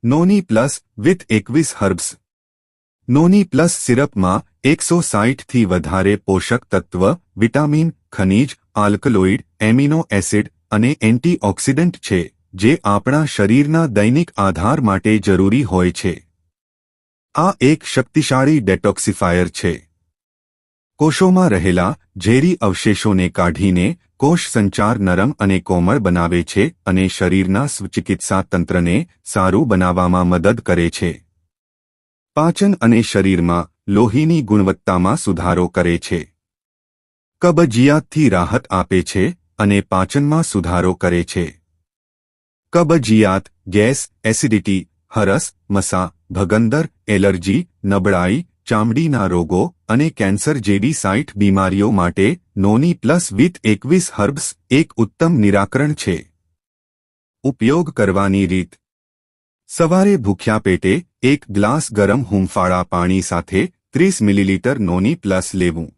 નોની plus with 21 herbs. નોની plus સિરપમાં 160 થી વધારે પોષક તત્વ, વિટામિન, ખનિજ, આલ્કલોઇડ, એમિનો એસિડ અને એન્ટીઓક્સિડન્ટ છે, જે આપણા શરીરના દૈનિક આધાર માટે જરૂરી હોય છે। આ એક શક્તિશાળી ડેટોક્સિફાયર છે। કોષોમાં રહેલા ઝેરી અવશેષોને કાઢીને કોષ સંચાર નરમ અને કોમળ બનાવે છે અને શરીરના સ્વચિકિત્સા તંત્રને સારું બનાવવામાં મદદ કરે છે। પાચન અને શરીરમાં લોહીની ગુણવત્તામાં સુધારો કરે છે। કબજિયાતથી રાહત આપે છે અને પાચનમાં સુધારો કરે છે। કબજિયાત, ગેસ, એસિડિટી, હરસ, મસા, ભગંદર, એલર્જી, નબળાઈ, ચામડીના રોગો અને કેન્સર જેવી 60 બીમારીઓ માટે નોની પ્લસ વિથ 21 હર્બ્સ એક ઉત્તમ નિરાકરણ છે। ઉપયોગ કરવાની રીત। સવારે ભૂખ્યા પેટે 1 ગ્લાસ ગરમ હૂંફાળા પાણી સાથે 30 મિલીલીટર નોની પ્લસ લેવું।